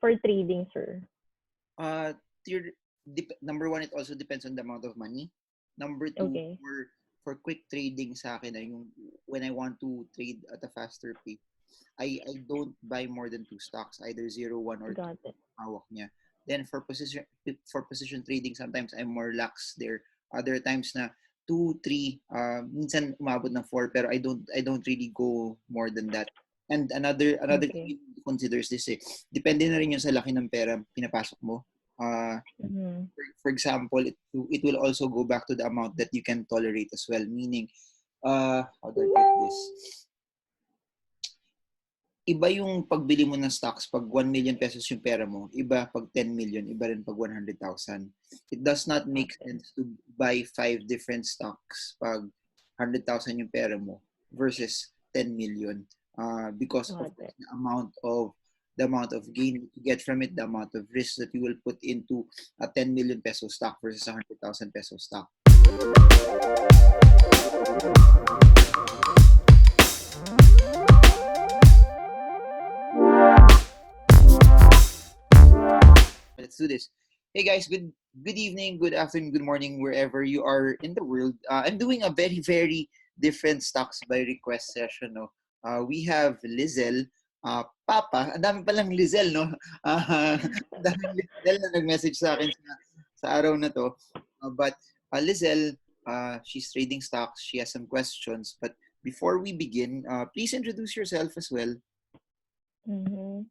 for trading, sir? Number one, it also depends on the amount of money. Number two, Okay. for quick trading sa akin, yung when I want to trade at a faster pace, I don't buy more than 2 stocks, either 0, 1, or 2 Got it. hawak niya. Then for position trading, sometimes I'm more lax there. Other times na 2, 3, minsan umabot ng 4, pero I don't really go more than that. And another thing Okay. you need to consider is this depende na rin yun sa laki ng pera pinapasok mo. Mm-hmm. For example, it will also go back to the amount that you can tolerate as well. Meaning, how do I put this? Iba yung pagbili mo ng stocks pag 1 million pesos yung pera mo, iba pag 10 million, iba rin pag 100,000. It does not make sense to buy 5 different stocks pag 100,000 yung pera mo versus 10 million because of Got it. the amount of gain that you get from it, the amount of risk that you will put into a 10 million peso stock versus a 100,000 peso stock. Let's do this. Hey guys, good evening, good afternoon, good morning, wherever you are in the world. I'm doing a very, very different stocks by request session. No? We have Liezel Papa. Ang dami palang Liezel, no? Ang daming Liezel na nag-message sa akin sa araw na to. But Liezel, she's trading stocks. She has some questions. But before we begin, please introduce yourself as well. Mm-hmm.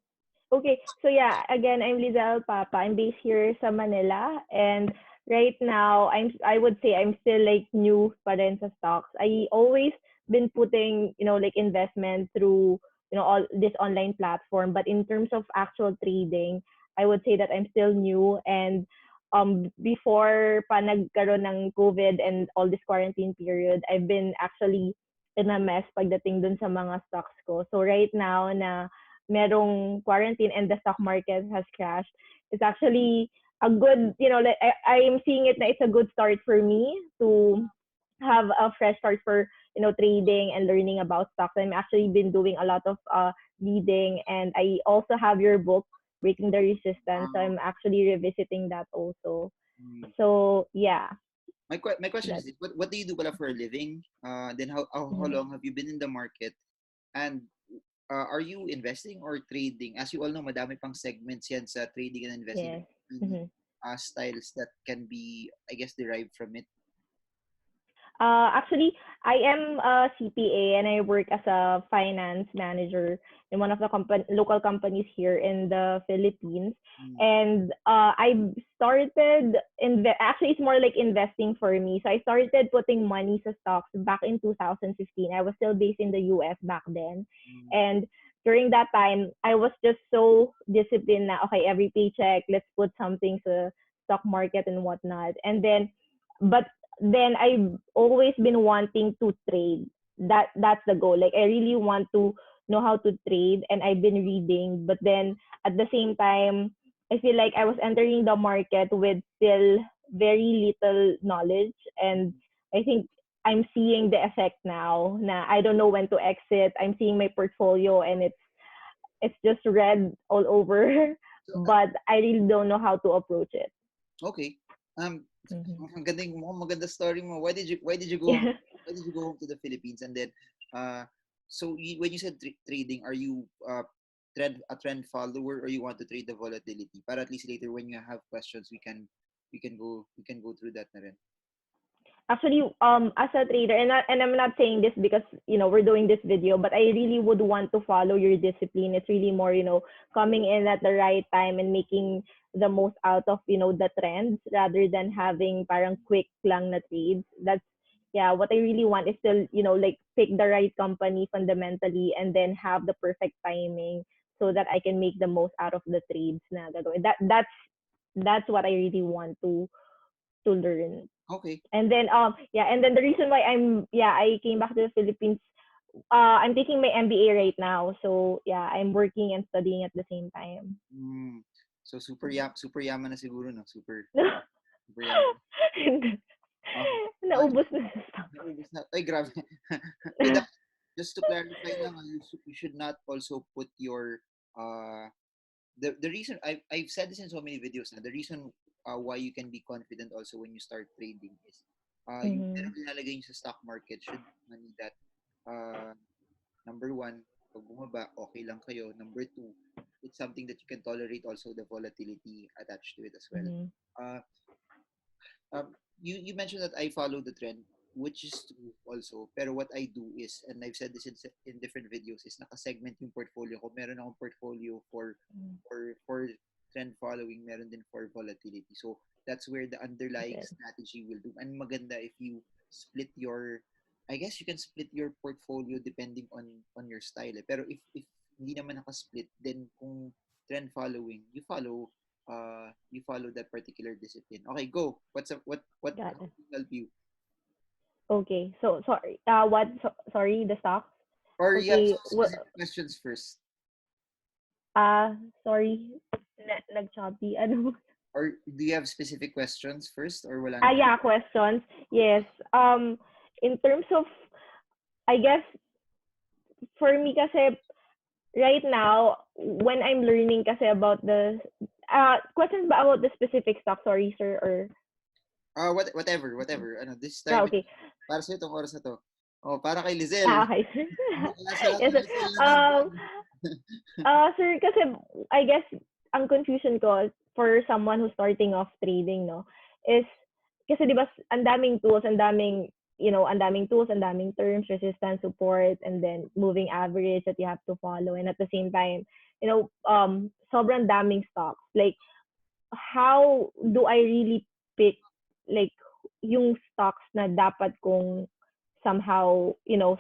Okay, so yeah, again, I'm Liezel Papa. I'm based here sa Manila, and right now, I would say I'm still like new pa rin sa stocks. I always been putting, like investment through, all this online platform. But in terms of actual trading, I would say that I'm still new. And before pa nagkaroon ng COVID and all this quarantine period, I've been actually in a mess pagdating dun sa mga stocks ko. So right now na merong quarantine and the stock market has crashed, it's actually a good, like I'm seeing it na it's a good start for me to have a fresh start for, trading and learning about stocks. I'm actually been doing a lot of reading, and I also have your book, Breaking the Resistance. So I'm actually revisiting that also. So yeah. My question is this: what do you do pala for a living? Then how long have you been in the market? And are you investing or trading? As you all know, madami pang segments yan sa trading and investing. Yes. Styles that can be, I guess, derived from it. Actually, I am a CPA and I work as a finance manager in one of the local companies here in the Philippines. And I started actually it's more like investing for me. So I started putting money to stocks back in 2015. I was still based in the US back then. And during that time, I was just so disciplined na, okay, every paycheck, let's put something to stock market and whatnot. And but then I've always been wanting to trade. That's the goal. Like I really want to know how to trade, and I've been reading. But then at the same time, I feel like I was entering the market with still very little knowledge, and I think I'm seeing the effect now. Na I don't know when to exit. I'm seeing my portfolio, and it's just red all over. But I really don't know how to approach it. Okay. Maganda story mo. Why did you go home to the Philippines? And then so when you said trading, are you a trend follower, or you want to trade the volatility? Para at least later when you have questions, we can go through that na rin. Actually, as a trader, and I'm not saying this because we're doing this video, but I really would want to follow your discipline. It's really more coming in at the right time and making the most out of the trends rather than having parang quick lang na trades. That's what I really want is to like pick the right company fundamentally and then have the perfect timing so that I can make the most out of the trades na gagawin. That's what I really want to learn. Okay. And then and then the reason why I came back to the Philippines, I'm taking my MBA right now. So I'm working and studying at the same time. So super yaman na siguro, no? Super yaman. Naubos na. Naubos na. Ay, grabe. Just to clarify lang, you should not also put your the reason I've said this in so many videos na, the reason why you can be confident also when you start trading is yung Mm-hmm. perang nilalagay nyo sa stock market should be money that uh, number one, pag bumaba, okay lang kayo. Number two, it's something that you can tolerate also the volatility attached to it as well. Mm-hmm. Uh, you mentioned that I follow the trend, which is true also. Pero what I do is, and I've said this in different videos, is naka-segment yung portfolio ko. Meron akong portfolio for trend following, meron din for volatility. So that's where the underlying Okay. strategy will do. And maganda if you split your, I guess you can split your portfolio depending on your style. Eh. Pero if hindi naman naka-split, then kung trend following, you follow that particular discipline. Okay, go. What's up? What Got how it. can we help you? Okay. So sorry. What? Sorry, the stocks. Or you have Okay. some specific questions first. Sorry. Nag-choppy. Ano? Or do you have specific questions first or wala naman? Yeah, questions. Yes. In terms of, I guess, for me kasi, right now, when I'm learning kasi about the, questions ba about the specific stock? Sorry, sir, or, Whatever. Ano, this time okay. para sa itong oras na to. Oh, para kay Lizel. Okay, sir. Wala sa lahat Yes, ng sir. Lizel na nandun. Sir, kasi, I guess, ang confusion ko for someone who's starting off trading, no, is, kasi di ba, ang daming tools, ang daming, ang daming tools, ang daming terms, resistance, support, and then moving average that you have to follow. And at the same time, sobrang daming stocks. Like, how do I really pick, like, yung stocks na dapat kong somehow,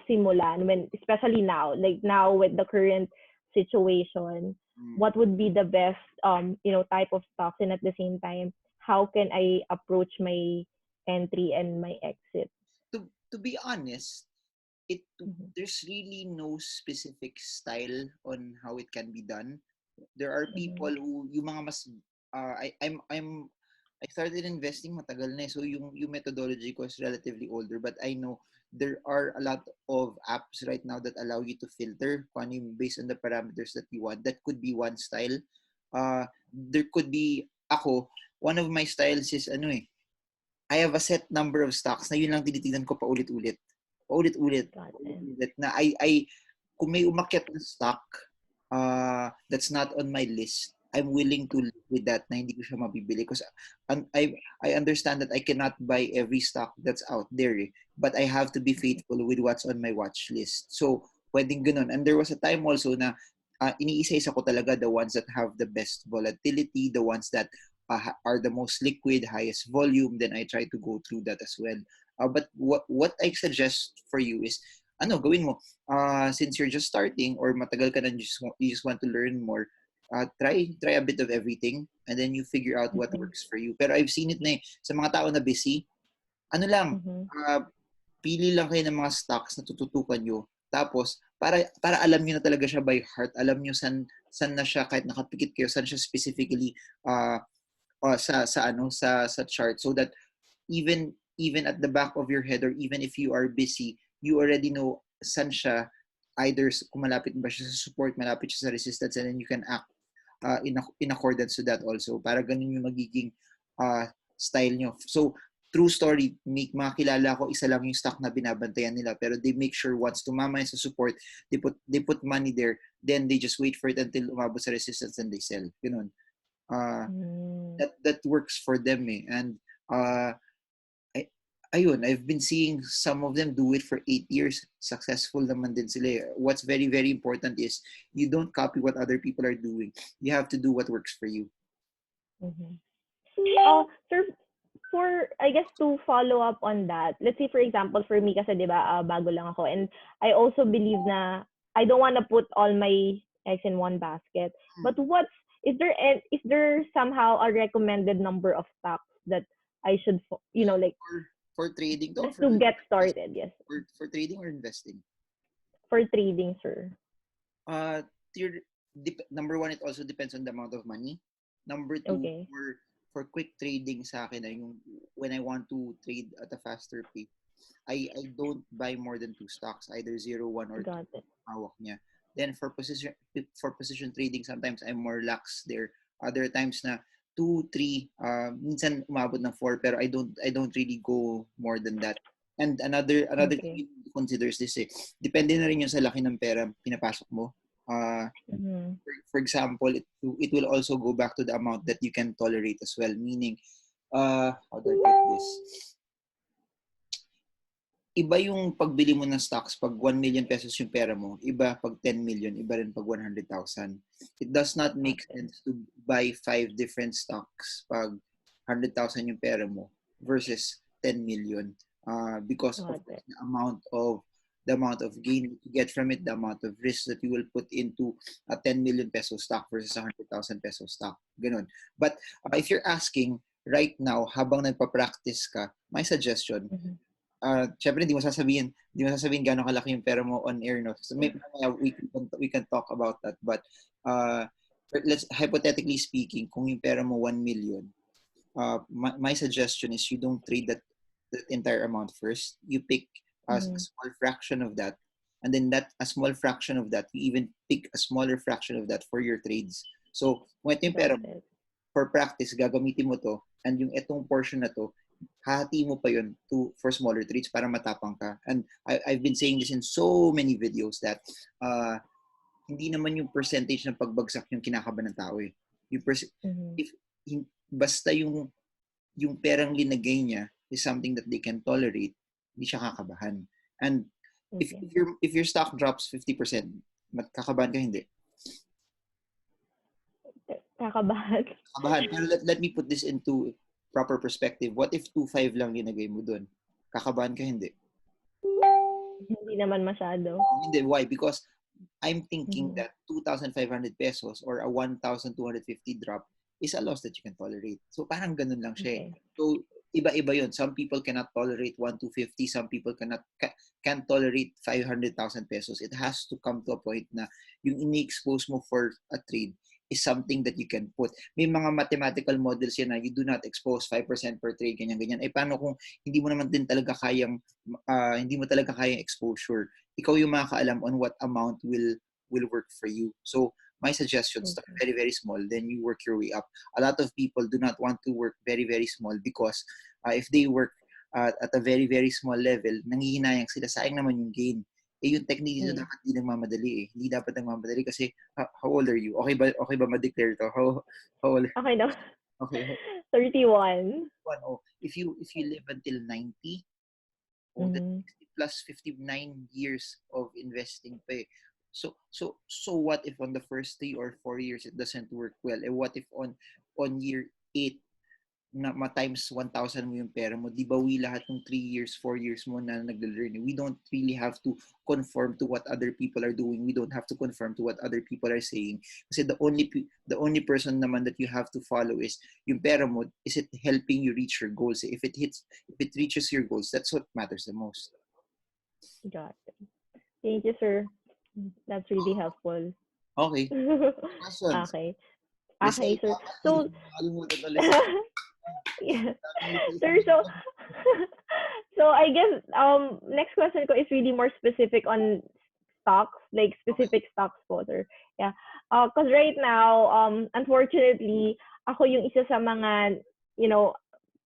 simulan when, especially now, like now with the current situation, what would be the best, type of stocks, and at the same time, how can I approach my entry and my exit? To be honest, it Mm-hmm. there's really no specific style on how it can be done. There are people Mm-hmm. who yung mga mas I started investing matagal na so yung methodology ko is relatively older, but I know there are a lot of apps right now that allow you to filter kung ano yung based on the parameters that you want. That could be one style. There could be one of my styles is I have a set number of stocks na yun lang tinitignan ko paulit-ulit. Paulit-ulit. Got it. Paulit-ulit na kung may umakyat na stock that's not on my list, I'm willing to live with that na hindi ko siya mabibili because I understand that I cannot buy every stock that's out there but I have to be faithful with what's on my watch list. So, pwedeng ganun. And there was a time also na iniisa-isa ko talaga the ones that have the best volatility, the ones that are the most liquid, highest volume, then I try to go through that as well. But what I suggest for you is, gawin mo, since you're just starting or matagal ka na you just want to learn more, try a bit of everything and then you figure out what Mm-hmm. works for you. Pero I've seen it na sa mga tao na busy, ano lang, Mm-hmm. pili lang kayo ng mga stocks na tututukan nyo. Tapos, para alam nyo na talaga siya by heart, alam nyo san na siya, kahit nakapikit kayo, san siya specifically sa chart so that even at the back of your head or even if you are busy, you already know saan siya, either kung malapit ba siya sa support, malapit siya sa resistance, and then you can act in accordance to that also. Para ganun yung magiging style nyo. So, true story, makilala ko, isa lang yung stock na binabantayan nila, pero they make sure once tumama sa support, they put money there, then they just wait for it until umabot sa resistance and they sell. Ganun. That works for them and I've been seeing some of them do it for 8 years. Successful naman din sila. What's very, very important is you don't copy what other people are doing. You have to do what works for you. Mm-hmm. Sir, I guess to follow up on that, let's say for example, for me kasi 'di ba, bago lang ako, and I also believe na I don't want to put all my eggs in one basket. But is there somehow a recommended number of stocks that I should, like for trading just to get started? Yes. For trading or investing? For trading, sir. Number one, it also depends on the amount of money. Number two, Okay. for quick trading sa akin, yung when I want to trade at a faster pace, I don't buy more than 2 stocks, either 0, 1, or 2 Got it. hawak niya. Then for position trading, sometimes I'm more lax there. Other times na 2, 3, minsan umabot ng 4, pero I don't really go more than that. And another thing Okay. you need to consider is this depende na rin yun sa laki ng pera pinapasok mo. For example, it will also go back to the amount that you can tolerate as well. Meaning, how do I put this? Iba yung pagbili mo ng stocks pag 1 million pesos yung pera mo, iba pag 10 million, iba rin pag 100,000. It does not make sense to buy 5 different stocks pag 100,000 yung pera mo versus 10 million because of the amount of gain that you get from it, the amount of risk that you will put into a 10 million peso stock versus a 100,000 peso stock. Ganun. But if you're asking right now, habang nagpa-practice ka, my suggestion, syempre hindi mo sasabihin gaano kalaki yung pera mo on air, no? So we can talk about that, but let's hypothetically speaking, kung yung pera mo 1 million, my suggestion is you don't trade that entire amount first. You pick a small fraction of that, and then a small fraction of that, you even pick a smaller fraction of that for your trades. So kung ito yung pera mo, for practice gagamitin mo to, and yung etong portion na to hati mo pa yun for smaller trades para matapang ka. And I've been saying this in so many videos that hindi naman yung percentage ng pagbagsak yung kinakabahan ng tao eh. Basta yung perang linagay niya is something that they can tolerate, hindi siya kakabahan. And if your stock drops 50%, kakabahan ka hindi? Kakabahan. Pero let me put this into proper perspective. What if 2.5 lang linagay mo doon? Kakabahan ka hindi? Hindi naman masyado. Hindi. Why? Because I'm thinking that 2,500 pesos or a 1,250 drop is a loss that you can tolerate. So parang ganun lang siya. So iba-iba yun. Some people cannot tolerate 1,250. Some people can't tolerate 500,000 pesos. It has to come to a point na yung ini-expose mo for a trade is something that you can put. May mga mathematical models yan na you do not expose 5% per trade, ganyan-ganyan. Paano kung hindi mo naman din talaga kayang exposure? Ikaw yung makakaalam on what amount will work for you. So, my suggestion, start very, very small, then you work your way up. A lot of people do not want to work very, very small because if they work at a very, very small level, nanghihinayang sila, sayang naman yung gain. Yung technique nila dapat hindi nagmamadali eh. Hindi dapat nagmamadali kasi how old are you? Okay ba ma-declare to? How old? Okay na. Okay. 31. If you live until 90, that's 60 plus 59 years of investing pa eh. So what if on the first 3 or 4 years it doesn't work well? What if on year 8 na ma-times 1,000 mo yung pera mo, di bawi lahat ng 3 years, 4 years mo na nag-learn. We don't really have to conform to what other people are doing. We don't have to conform to what other people are saying. Kasi the only person naman that you have to follow is yung pera mo, is it helping you reach your goals? If it reaches your goals, that's what matters the most. Got it. Thank you, sir. That's really helpful. Okay. Questions? Okay, sir. So, yeah. Sir, so I guess next question ko is really more specific on stocks, like specific stocks po, sir. Yeah. Because right now, unfortunately, ako yung isa sa mga,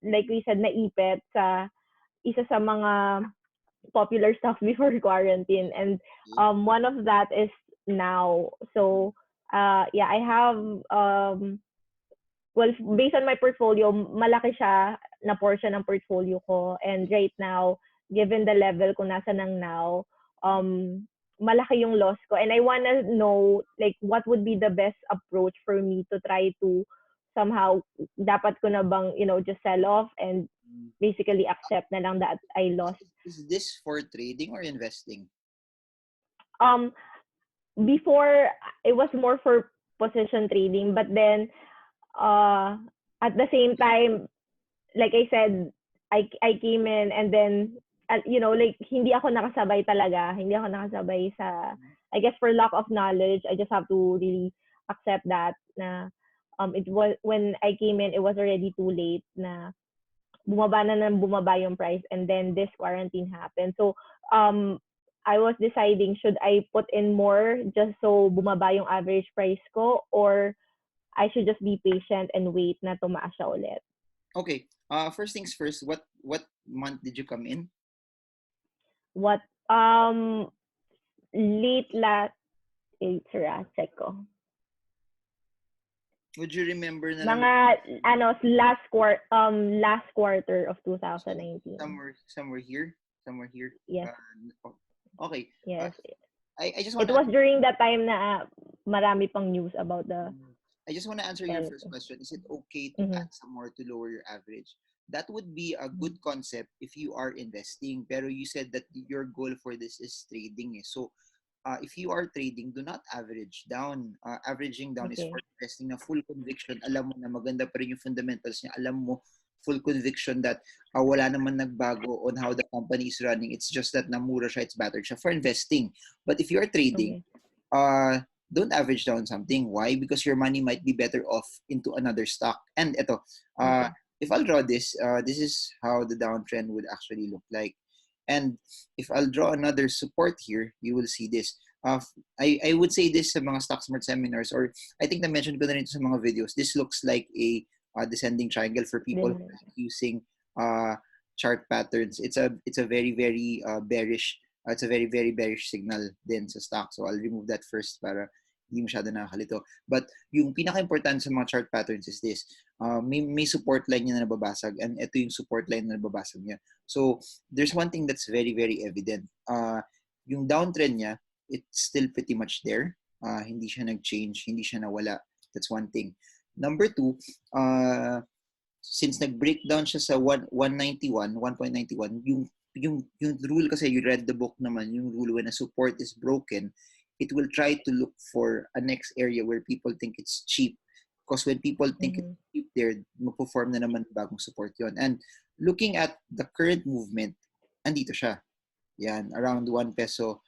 like we said, naipit sa isa sa mga popular stocks before quarantine, and one of that is NOW. So I have well, based on my portfolio, malaki siya na portion ng portfolio ko, and right now, given the level kung nasa ng NOW, malaki yung loss ko, and I wanna know like what would be the best approach for me to try to somehow, dapat ko na bang just sell off and basically accept na lang that I lost. Is this for trading or investing? Before it was more for position trading, but then at the same time, like I said, I came in, and then like hindi ako nakasabay sa, I guess for lack of knowledge, I just have to really accept that na it was, when I came in, it was already too late na bumaba yung price, and then this quarantine happened. So I was deciding, should I put in more just so bumaba yung average price ko, or I should just be patient and wait na tumaas siya ulit. Okay. First things first, what month did you come in? What, late last, check ko. Would you remember na lang? Mga, last quarter of 2019. Somewhere here? Yes. Okay. Yes. I just It was during that time na marami pang news about the... I just want to answer your first question. Is it okay to add some more to lower your average? That would be a good concept if you are investing. Pero you said that your goal for this is trading. So, if you are trading, do not average down. Averaging down is for investing na full conviction. Alam mo na maganda pa rin yung fundamentals niya. Alam mo, full conviction that wala naman nagbago on how the company is running. It's just that namura siya, it's battered siya for investing. But if you are trading, don't average down something. Why? Because your money might be better off into another stock. And ito, if I'll draw this, this is how the downtrend would actually look like. And if I'll draw another support here, you will see this. I would say this sa mga stock smart seminars, or I think na-mention ko na rin ito sa mga videos. This looks like a descending triangle for people using chart patterns. It's a very bearish. It's a very bearish signal din sa stock. So I'll remove that first para hindi masyado nakakalito. But yung pinaka-important sa mga chart patterns is this. May support line niya na nababasag, and ito yung support line na nababasag niya. So there's one thing that's very evident. Yung downtrend niya, it's still pretty much there. Hindi siya nag-change, hindi siya nawala. That's one thing. Number two, since nag-breakdown siya sa 1.91, yung rule kasi, you read the book naman, yung rule when a support is broken, it will try to look for a next area where people think it's cheap. Because when people think it's cheap there, mag-perform na naman bagong support yon. And looking at the current movement, andito siya. Yan, around 1 peso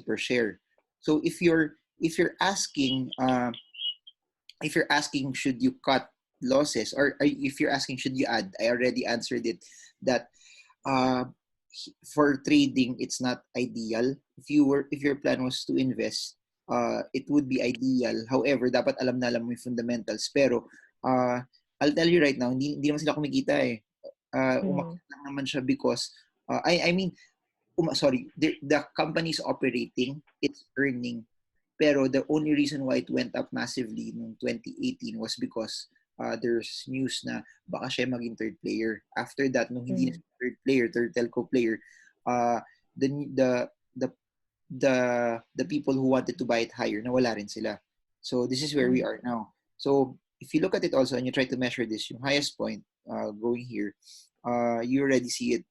per share. So if you're asking should you cut losses, or if you're asking should you add, I already answered it that for trading it's not ideal. If your plan was to invest, it would be ideal. However, dapat alam mo yung fundamentals. Pero I'll tell you right now, hindi naman sila kumikita eh. Umakyat lang naman siya because the company is operating, it's earning. Pero the only reason why it went up massively in 2018 was because there's news na baka siya maging third player. After that, nung hindi na third telco player, the people who wanted to buy it higher, nawala rin sila. So this is where we are now. So if you look at it also and you try to measure this, yung highest point going here, you already see it.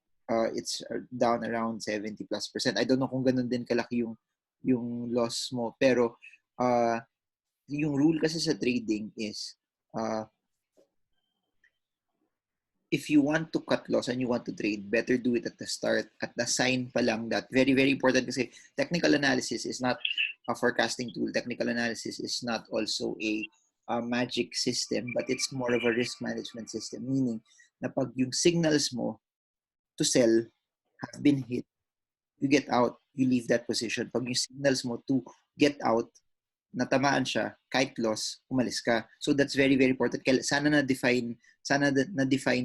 It's down around 70+%. I don't know kung ganun din kalaki yung loss mo. Pero yung rule kasi sa trading is if you want to cut loss and you want to trade, better do it at the start, at the sign pa lang. That very important kasi technical analysis is not a forecasting tool. Technical analysis is not also a magic system, but it's more of a risk management system. Meaning na pag yung signals mo to sell have been hit, you get out, you leave that position. Pag yung signals mo to get out, natamaan siya, kahit loss, umalis ka. So that's very important. Sana na-define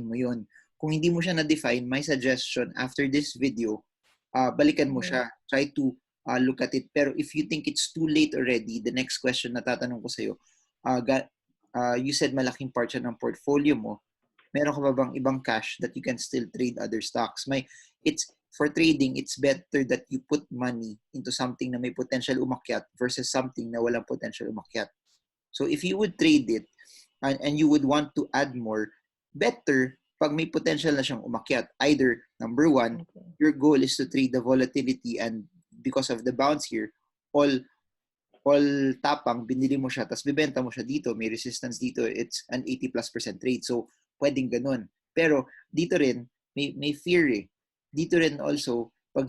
mo yun. Kung hindi mo siya na-define, my suggestion after this video, balikan mo siya. Try to look at it. Pero if you think it's too late already, the next question na tatanong ko sa'yo, you said malaking part siya ng portfolio mo. Meron ka ba bang ibang cash that you can still trade other stocks? For trading, it's better that you put money into something na may potential umakyat versus something na walang potential umakyat. So if you would trade it and you would want to add more, better pag may potential na siyang umakyat. Either, number one, your goal is to trade the volatility, and because of the bounce here, all tapang, binili mo siya, tapos bibenta mo siya dito, may resistance dito, it's an 80+% trade. So, pwedeng ganun. Pero, dito rin, may fear eh. Dito rin also, pag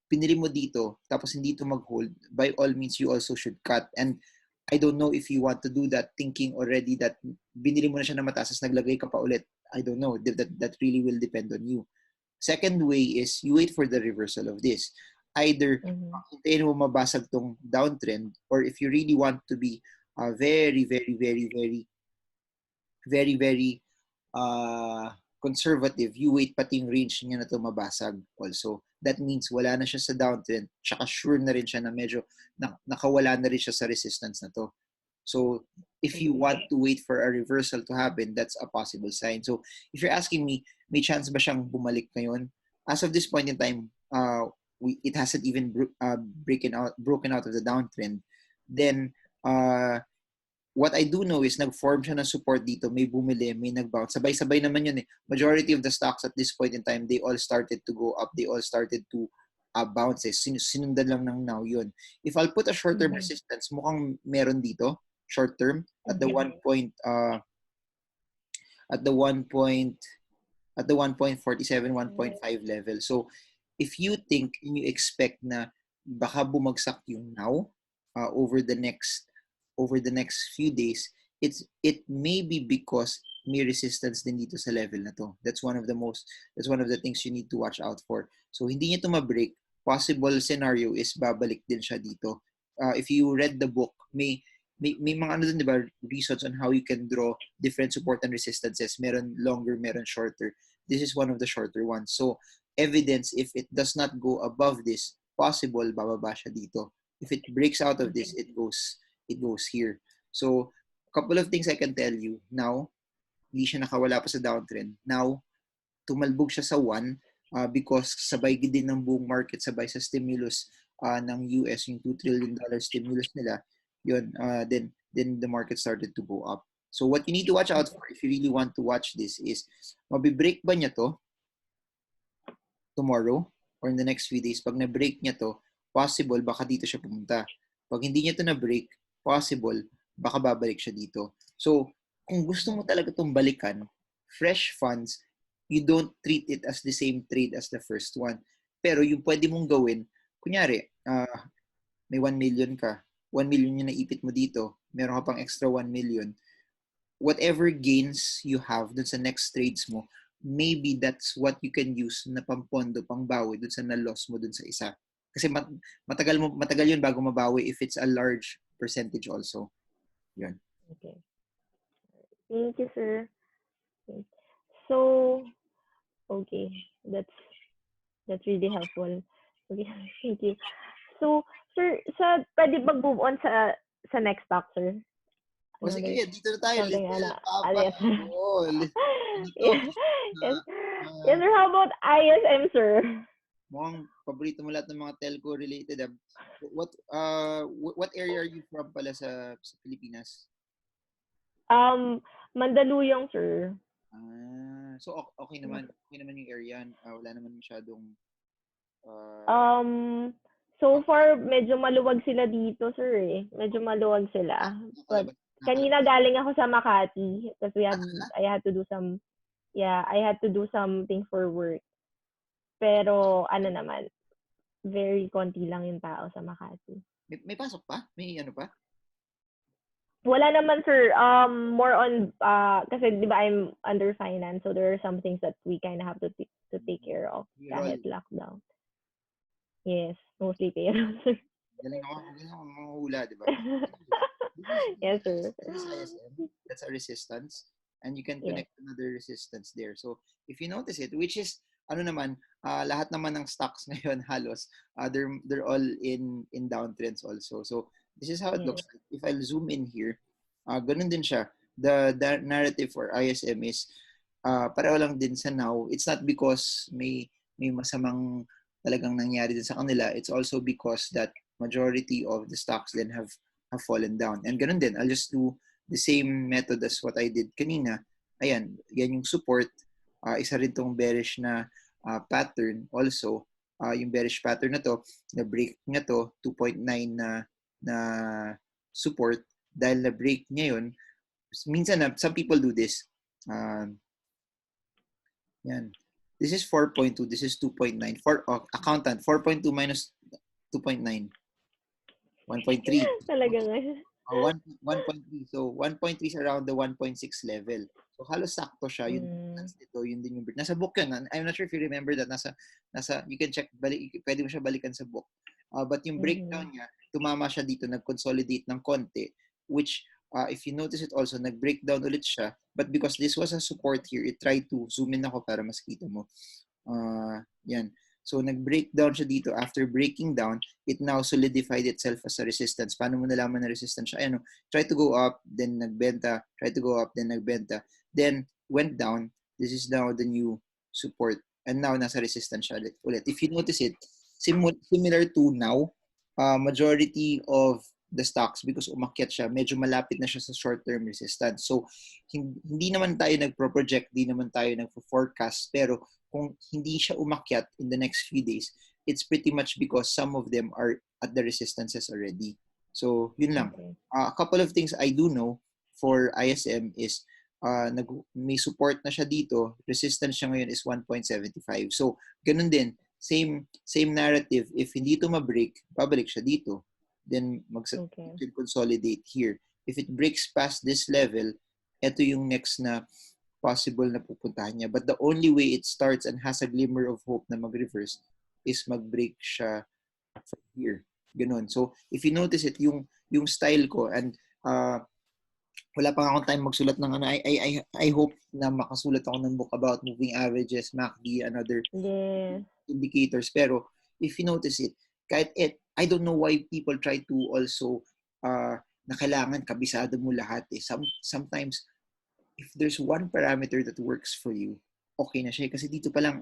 pinili mo dito, tapos hindi ito mag-hold, by all means, you also should cut. And I don't know if you want to do that thinking already that binili mo na siya na mataas, naglagay ka pa ulit. I don't know. That really will depend on you. Second way is you wait for the reversal of this. Either hintayin mo mabasag tong downtrend, or if you really want to be very, very, very, very, very, very conservative, you wait pati yung range niya na to mabasag also. That means wala na siya sa downtrend, tsaka sure na rin siya na medyo nakawala na rin siya sa resistance na to. So if you want to wait for a reversal to happen, that's a possible sign. So if you're asking me, may chance ba siyang bumalik ngayon? As of this point in time, it hasn't even broken out of the downtrend. Then what I do know is nag-form siya ng support dito, may bumili, may nag-bounce. Sabay-sabay naman yun eh. Majority of the stocks at this point in time, they all started to go up. They all started to bounce eh. Sinundan lang ng now yun. If I'll put a short-term resistance, mukhang meron dito, short-term, at the 1.47, 1.5 level. So if you think and you expect na baka bumagsak yung now over the next few days, it may be because may resistance din dito sa level na to. That's one of the things you need to watch out for. So hindi niya to ma-break. Possible scenario is babalik din siya dito. If you read the book, may mga ano dun, di ba, reasons on how you can draw different support and resistances. Meron longer, meron shorter. This is one of the shorter ones. So evidence, if it does not go above this, possible bababa siya dito. If it breaks out of this, it goes here. So, a couple of things I can tell you. Now, hindi siya nakawala pa sa downtrend. Now, tumalbog siya sa 1 because sabay din ng buong market, sabay sa stimulus ng US, yung $2 trillion stimulus nila, yun, then the market started to go up. So, what you need to watch out for if you really want to watch this is, mabibreak ba niya to tomorrow or in the next few days? Pag na-break niya to, possible, baka dito siya pumunta. Pag hindi niya to na-break, possible, baka babalik siya dito. So, kung gusto mo talaga itong balikan, fresh funds, you don't treat it as the same trade as the first one. Pero yung pwede mong gawin, kunyari, may 1 million ka, 1 million yung naipit mo dito, meron ka pang extra 1 million, whatever gains you have dun sa next trades mo, maybe that's what you can use na pampondo, pangbawi dun sa na-loss mo dun sa isa. Kasi matagal yun bago mabawi if it's a large percentage also. Yun. Okay. Thank you, sir. So, okay. That's really helpful. Okay, thank you. So, sir, pwede mag-move on sa next stock, sir? O sige, dito na tayo. Liezel Papa. Yes. Yes. Yes, sir. How about ISM, sir? Mukhang paborito mo lahat ng mga telco related. What area are you from pala sa Pilipinas? Mandaluyong, sir. So okay naman yung area. Wala naman masyadong so far medyo maluwag sila dito, sir eh. Medyo maluwag sila. But kanina galing ako sa Makati kasi I had to do something for work. Pero ano naman, very konti lang yung tao sa Makati. May pasok pa? May ano pa? Wala naman, sir. More on kasi 'di ba I'm under finance, so there are some things that we kind of have to take care of kahit lockdown. Yes, mostly payroll, sir. Galing ako mga hula, 'di ba? Yes, sir. This is ISM. That's a resistance, and you can connect another resistance there. So if you notice it, which is ano naman, lahat naman ng stocks ngayon halos they're all in downtrends also. So this is how it looks like. If I'll zoom in here, ganun din siya. The narrative for ISM is pareho lang din sa now. It's not because may masamang talagang nangyari din sa kanila. It's also because that majority of the stocks then have fallen down. And ganun din, I'll just do the same method as what I did kanina. Ayan, yan yung support. Isa rin tong bearish na pattern also. Yung bearish pattern na to, na break niya to, 2.9 na support. Dahil na break niya yun, minsan some people do this. Yan. This is 4.2, this is 2.9. For accountant, 4.2 minus 2.9. 1.3. Talaga nga. 1.3. So 1.3 is around the 1.6 level. So halos sakto siya. Yung distance nito, yun din yung break. Nasa book yun. I'm not sure if you remember that. You can check, pwede mo siya balikan sa book. But yung breakdown niya, tumama siya dito, nag-consolidate ng konti, which if you notice it also, nag-breakdown ulit siya. But because this was a support here, it tried to zoom in ako para mas kita mo. Yan. So, nag-breakdown siya dito. After breaking down, it now solidified itself as a resistance. Paano mo nalaman na resistance siya? Ayan, try to go up, then nagbenta. Try to go up, then nagbenta. Then, went down. This is now the new support. And now, nasa resistance siya ulit. If you notice it, similar to now, majority of the stocks, because umakyat siya, medyo malapit na siya sa short-term resistance. So, hindi naman tayo nagpro-project, hindi naman tayo nagpo-forecast, pero kung hindi siya umakyat in the next few days, it's pretty much because some of them are at the resistances already. So, yun lang. Okay. A couple of things I do know for ISM is may support na siya dito. Resistance siya ngayon is 1.75. So, ganun din. Same narrative. If hindi ito ma-break, pabalik siya dito. Then, consolidate here. If it breaks past this level, ito yung next na possible na pupuntahan niya. But the only way it starts and has a glimmer of hope na mag-reverse is mag-break siya from here. Ganun. So, if you notice it, yung style ko, and wala pa akong time magsulat ng ano, I hope na makasulat ako ng book about moving averages, MACD, and other indicators. Pero, if you notice it, I don't know why people try to also na kailangan kabisado mo lahat. Sometimes, if there's one parameter that works for you, okay na siya. Kasi dito pa lang,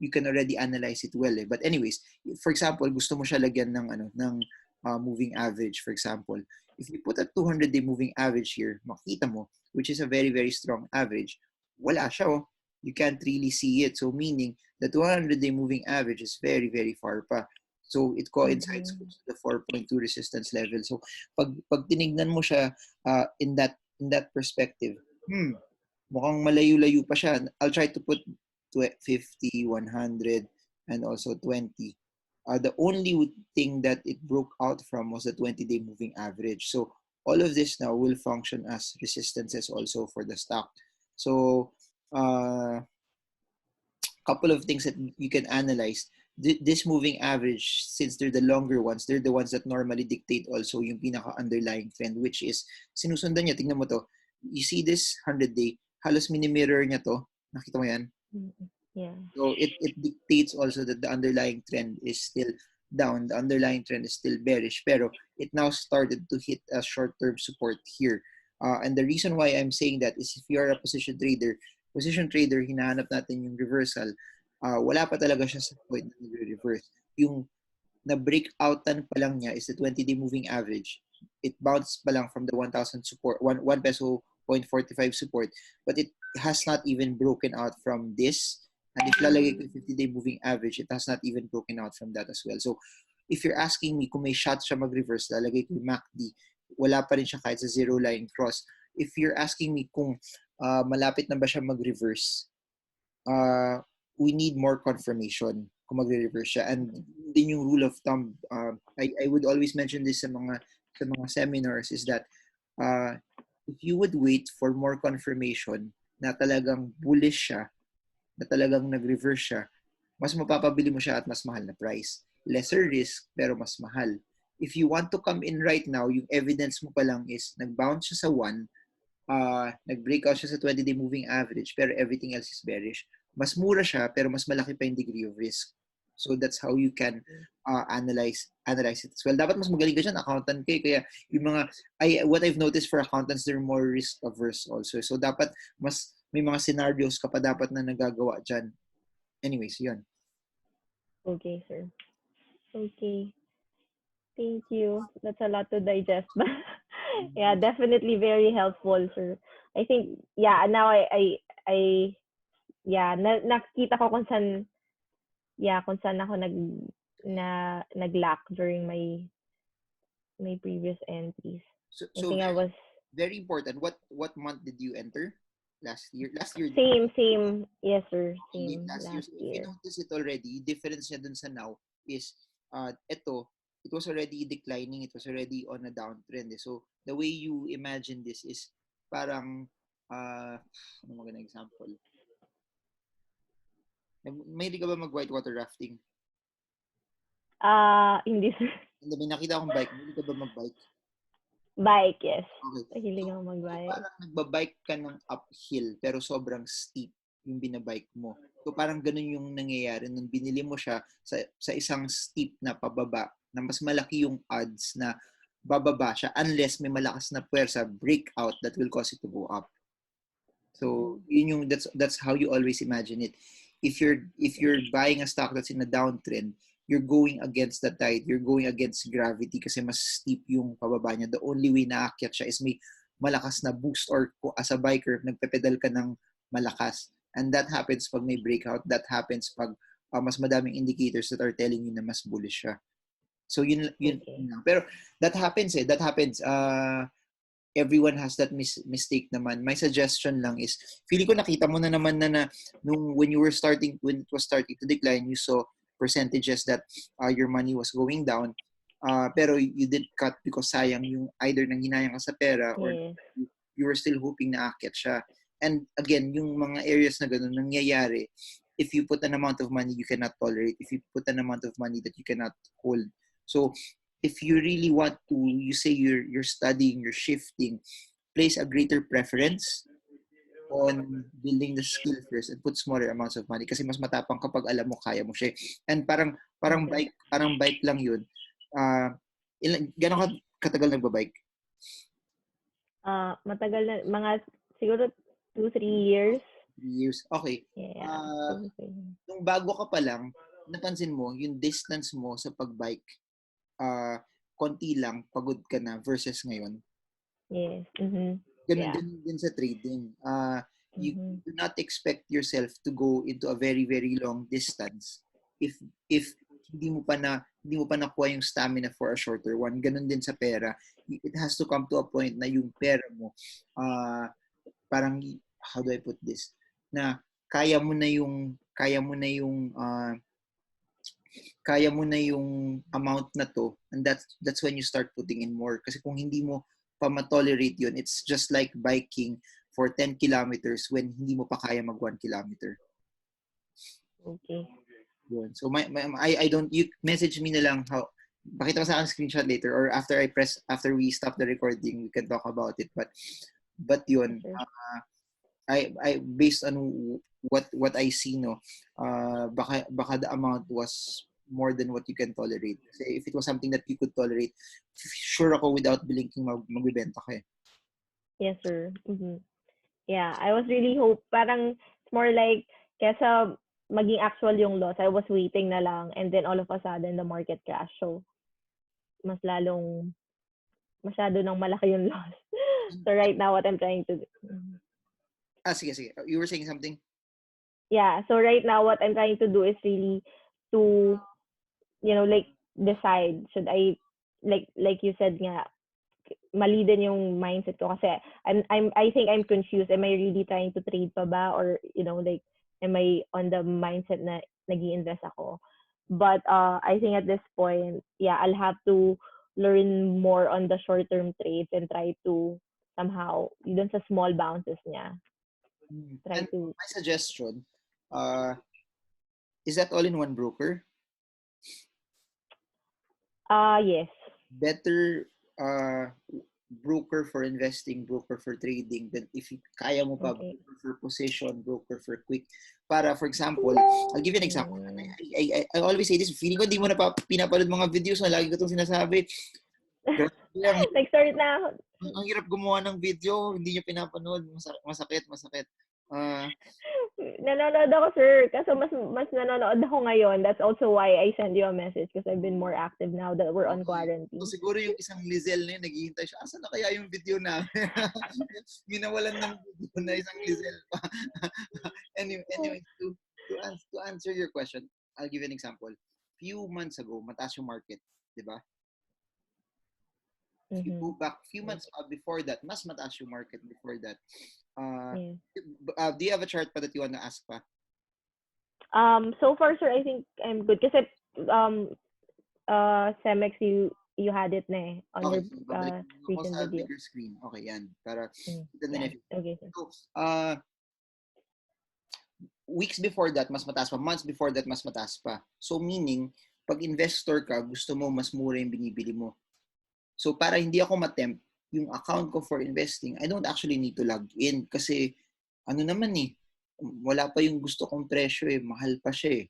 you can already analyze it well. But anyways, for example, gusto mo siya lagyan ng moving average, for example. If you put a 200-day moving average here, makita mo, which is a very, very strong average, wala siya. Oh. You can't really see it. So meaning, the 200-day moving average is very, very far pa. So it coincides with the 4.2 resistance level. So pag tinignan mo siya in that perspective, mukhang malayo-layo pa siya. I'll try to put 50, 100, and also 20. The only thing that it broke out from was the 20-day moving average. So all of this now will function as resistances also for the stock. So couple of things that you can analyze. This moving average, since they're the longer ones, they're the ones that normally dictate also yung pinaka-underlying trend, which is, sinusundan niya, tingnan mo to, you see this 100-day, halos mini-mirror niya to, nakita mo yan? Yeah. So it dictates also that the underlying trend is still down, the underlying trend is still bearish, pero it now started to hit a short-term support here. And the reason why I'm saying that is if you are a position trader, hinahanap natin yung reversal, wala pa talaga siya sa point na nag-reverse. Yung na-breakoutan pa lang niya is the 20-day moving average. It bounced pa lang from the 1,000 support, 1 peso 0.45 support, but it has not even broken out from this. And if lalagay ko 50-day moving average, it has not even broken out from that as well. So if you're asking me kung may shot siya mag-reverse, lalagay ko yung MACD, wala pa rin siya kahit sa zero line cross. If you're asking me kung malapit na ba siya mag-reverse, we need more confirmation kung magre-reverse siya. And din yung rule of thumb, I would always mention this sa mga seminars, is that if you would wait for more confirmation na talagang bullish siya, na talagang nag-reverse siya, mas mapapabili mo siya at mas mahal na price. Lesser risk, pero mas mahal. If you want to come in right now, yung evidence mo pa lang is nag-bounce siya sa 1, nag-breakout siya sa 20-day moving average, pero everything else is bearish. Mas mura siya, pero mas malaki pa yung degree of risk. So that's how you can analyze it as well. Dapat mas magaling ka dyan, accountant kayo. Kaya yung what I've noticed for accountants, they're more risk averse also. So dapat mas may mga scenarios ka pa dapat na nagagawa dyan. Anyways, yun. Okay, sir. Okay. Thank you. That's a lot to digest. Yeah, definitely very helpful, sir. I think, yeah, now nakita ko kung saan ako nag-lack during my previous entries. So I was very important. What month did you enter? Last year. Same. Yes, sir. Same last year. If you notice it already, difference niya dun sa now is it was already declining. It was already on a downtrend. So the way you imagine this is parang Ano magandang example? May ka ba mag-whitewater rafting? Hindi. Hindi, may nakita akong bike. May ka ba mag-bike? Bike, yes. Okay. Mahilig ako mag-bike. Parang nagbabike ka ng uphill pero sobrang steep yung binabike mo. So parang ganun yung nangyayari nung binili mo siya sa isang steep na pababa na mas malaki yung odds na bababa siya unless may malakas na puwersa breakout that will cause it to go up. So yun yung that's how you always imagine it. If you're buying a stock that's in a downtrend, you're going against the tide, you're going against gravity kasi mas steep yung pababa niya. The only way na aakyat siya is may malakas na boost or as a biker, nagpe-pedal ka ng malakas. And that happens pag may breakout. That happens pag mas madaming indicators that are telling you na mas bullish siya. So yun Okay. Pero that happens eh. That happens. Everyone has that mistake naman. My suggestion lang is, feeling ko nakita mo na naman na nung when it was starting to decline, you saw percentages that your money was going down. Pero you didn't cut because sayang yung either nang hinayang ka sa pera or you were still hoping na aakyat siya. And again, yung mga areas na ganun nangyayari, if you put an amount of money you cannot tolerate, if you put an amount of money that you cannot hold. So if you really want to, you say you're studying, you're shifting, place a greater preference on building the skill first and put smaller amounts of money kasi mas matapang kapag alam mo kaya mo siya. And parang bike lang yun. Gano'n katagal nagbabike? Matagal na, mga siguro 2-3 years. 3 years. Okay. Yeah. Nung bago ka pa lang, napansin mo yung distance mo sa pagbike, konti lang, pagod ka na versus ngayon. Yes. Ganun din sa trading. You do not expect yourself to go into a very, very long distance if hindi mo pa nakuha yung stamina for a shorter one. Ganun din sa pera. It has to come to a point na yung pera mo, parang, how do I put this? Na kaya mo na yung amount na to, and that's when you start putting in more. Kasi kung hindi mo pa ma-tolerate yun, it's just like biking for 10 kilometers when hindi mo pa kaya mag 1 kilometer. Okay. Yun. So I don't, you message me na lang how, pakita mo sa akin screenshot later or after we stop the recording, we can talk about it. But yun, I based on what I see, no, baka the amount was more than what you can tolerate. Kasi if it was something that you could tolerate, sure ako without blinking magbibenta ka eh. Yes, sir. Yeah, I was really parang it's more like kesa maging actual yung loss, I was waiting na lang and then all of a sudden the market crash. So mas lalong masyado nang malaki yung loss. So right now what I'm trying to do. Sige. You were saying something? Yeah, so right now what I'm trying to do is really to, like decide, should I, like you said nga, mali din yung mindset ko kasi I think I'm confused. Am I really trying to trade pa ba or like am I on the mindset na nag-i-invest ako? But I think at this point, yeah, I'll have to learn more on the short-term trades and try to somehow dun sa small bounces niya. And my suggestion, is that all in one broker? Yes. Better broker for investing, broker for trading, then if kaya mo pa, broker for position, broker for quick. Para, for example, I'll give you an example. I always say this, feeling ko hindi mo na pinapanood mga videos na lagi ko itong sinasabi. Nag-start na ako. Ang hirap gumawa ng video, hindi nyo pinapanood, masakit. Nanonood ako, sir. Kaso mas nanonood ako ngayon. That's also why I send you a message because I've been more active now that we're on quarantine. So siguro yung isang Liezel na yun, naghihintay siya, asan na kaya yung video namin? Ginawalan ng video na isang Liezel pa. Anyway, to answer your question, I'll give you an example. Few months ago, mataas yung market, di ba? If you go back few months before that, mas mataas yung market before that. Do you have a chart pa that you want to ask pa? So far, sir, I think I'm good. Kasi CEMEX, you had it na on Okay, your so babalik ako recent sa video. bigger screen. Okay, yan. Para kita Yeah. nila. Okay, sir. So, weeks before that, mas mataas pa. Months before that, mas mataas pa. So, meaning, pag investor ka, gusto mo mas mura yung binibili mo. So, para hindi ako matempt yung account ko for investing, I don't actually need to log in kasi ano naman wala pa yung gusto kong presyo mahal pa siya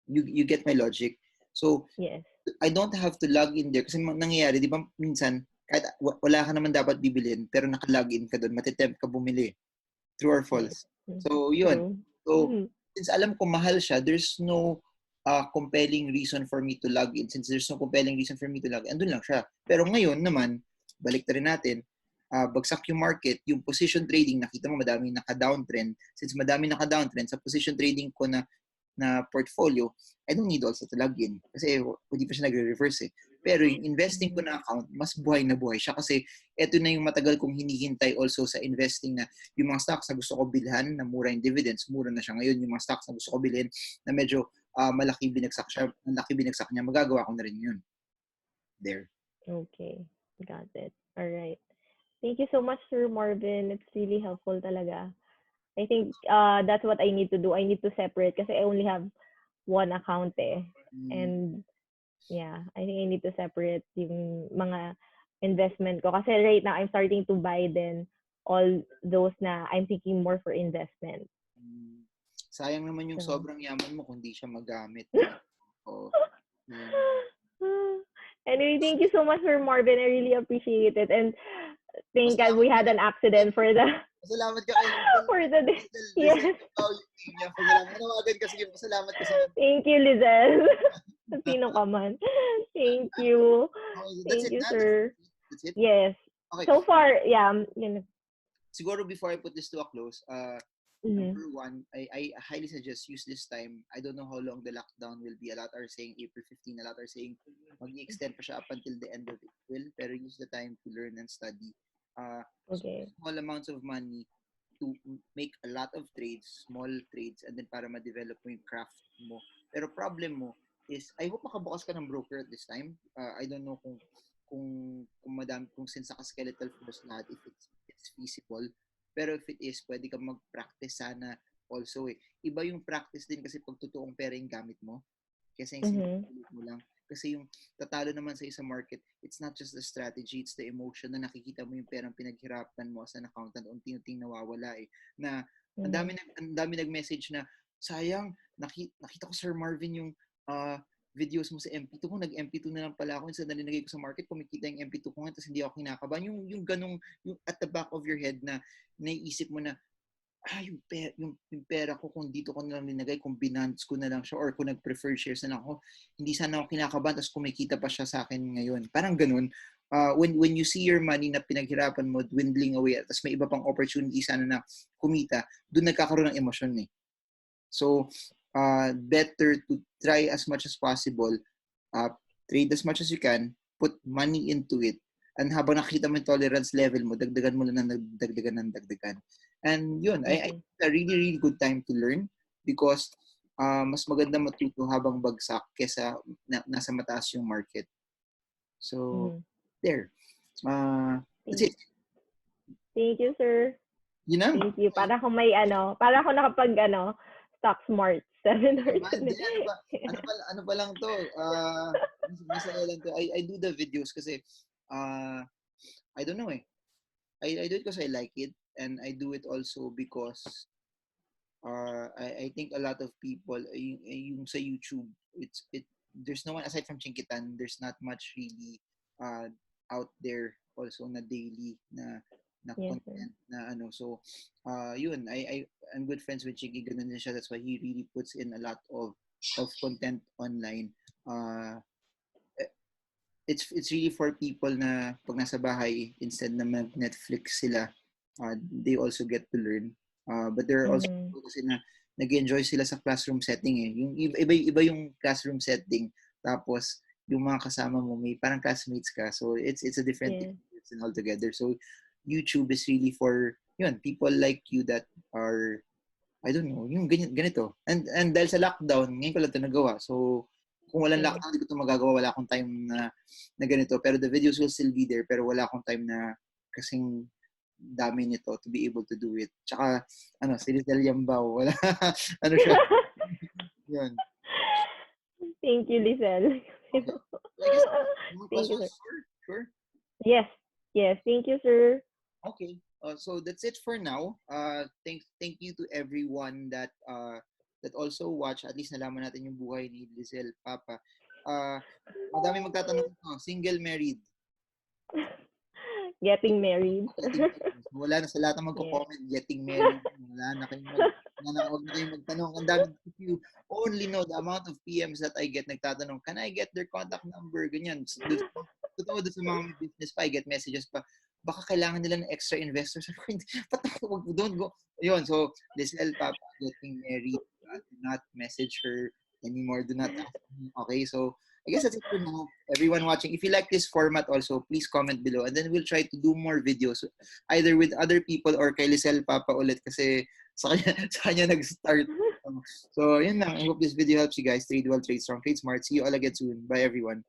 You get my logic? So, yes. I don't have to log in there kasi nangyayari, di ba minsan, kahit wala ka naman dapat bibilin, pero naka-log in ka doon, matitempt ka bumili. True or false? Yes. So, yun. True. So, since alam ko mahal siya, there's no compelling reason for me to log in. Since there's no compelling reason for me to log in, andun lang siya. Pero ngayon naman, balik na rin natin, bagsak yung market, yung position trading, nakita mo madami naka-downtrend. Since madami naka-downtrend, sa position trading ko na portfolio, I don't need also to log in. Kasi hindi pa siya nagre-reverse Pero yung investing ko na account, mas buhay na buhay siya. Kasi eto na yung matagal kong hinihintay also sa investing na yung mga stocks na gusto ko bilhan na mura yung dividends, mura na siya ngayon. Yung mga stocks na gusto ko bilhin na medyo malaki binagsak niya, magagawa ko na rin yun. There. Okay. Got it. All right. Thank you so much, Sir Marvin. It's really helpful talaga. I think that's what I need to do. I need to separate kasi I only have one account And yeah, I think I need to separate yung mga investment ko. Kasi right now, I'm starting to buy then all those na I'm thinking more for investment. Sayang naman yung sobrang yaman mo kung di siya magamit. Anyway, thank you so much, Sir Marvin. I really appreciate it. And thank God we had an accident for the Salamat ka kay for the day. Yes. Salamat kasi. Thank you, Liezel. Sino ka man. Thank you. Thank you, sir. That's it? Yes. Okay. So far, yeah. Siguro before I put this to a close, number one, I highly suggest use this time. I don't know how long the lockdown will be. A lot are saying April 15. A lot are saying mag-extend pa siya up until the end of April. Pero use the time to learn and study. Okay. Small amounts of money to make a lot of trades, small trades, and then para ma-develop mo yung craft mo. Pero problem mo is, I hope makabukas ka ng broker at this time. I don't know kung since naka-skeletal flows lahat, if it's feasible. Pero if it is, pwede ka mag-practice sana also Iba yung practice din kasi pag totoong pera yung gamit mo. Kasi yung sinulit mo lang. Kasi yung tatalo naman sa isang market, it's not just the strategy, it's the emotion na nakikita mo yung perang pinaghirapan mo as an accountant, unti-unting nawawala Na ang dami nag-message na, sayang, nakita ko Sir Marvin yung videos mo sa MP2 ko, nag-MP2 na lang pala ako, instead na linagay ko sa market, kumikita yung MP2 ko nga, tapos hindi ako kinakabahan. Yung ganong, yung at the back of your head na naiisip mo na, yung pera ko, kung dito ko na lang linagay, kung binance ko na lang siya, or kung nag-preferred shares na lang ako, hindi sana ako kinakabahan, tapos kumikita pa siya sa akin ngayon. Parang ganun. When you see your money na pinaghirapan mo dwindling away, tapos may iba pang opportunity sana na kumita, doon nagkakaroon ng emosyon So, better to try as much as possible, trade as much as you can, put money into it, and habang nakita mo yung tolerance level mo, dagdagan mo lang ng dagdagan. And yun, I a really, really good time to learn because mas maganda matuto habang bagsak kesa nasa mataas yung market. So, there. That's it. Thank you, sir. Yun na. Thank you. Para ako nakapag stock smart seminar. Ano ba lang to? Masaya lang to. I do the videos kasi I don't know I do it because I like it, and I do it also because I think a lot of people yung sa YouTube, there's no one aside from Chinkitan, there's not much really out there also na daily na content na so yun, I'm good friends with Chinky, ganun din siya, that's why he really puts in a lot of content online. It's really for people na pag nasa bahay, instead na mag-Netflix sila, they also get to learn. But there are also people kasi na nag-enjoy sila sa classroom setting Yung iba yung classroom setting, tapos yung mga kasama mo may parang classmates ka. So it's a different experience altogether. So YouTube is really for people like you that are, I don't know, yung ganito. And dahil sa lockdown, ngayon ko lang ito nagawa. So kung walang lockdown, hindi ko ito magagawa. Wala akong time na ganito. Pero the videos will still be there. Pero wala akong time na kasing dami nito to be able to do it. Tsaka, si Liezel Yambao. Wala, siya. Yun. Thank you, Liezel. Okay. I guess, more Thank you, questions? sir. Sure. Yes. Thank you, sir. Okay. So that's it for now. Thank you to everyone that also watch. At least nalaman natin yung buhay ni Liezel Papa. Madami magtatanong single, married? Getting married. Wala na sa lahat ng magko-comment, getting married. Wala na kayong magtanong. Ang dami, if you only know the amount of PMs that I get nagtatanong, can I get their contact number? Ganyan. Totoo doon sa mga business pa, I get messages pa, baka kailangan nila ng extra investors. Don't go. Yun, so, Liezel Papa getting married. Do not message her anymore. Do not ask me. Okay, so, I guess that's it for now. Everyone watching, if you like this format also, please comment below and then we'll try to do more videos either with other people or kay Liezel Papa ulit kasi sa kanya nag-start. So, yun lang. I hope this video helps you guys. Trade well, trade strong, trade smart. See you all again soon. Bye, everyone.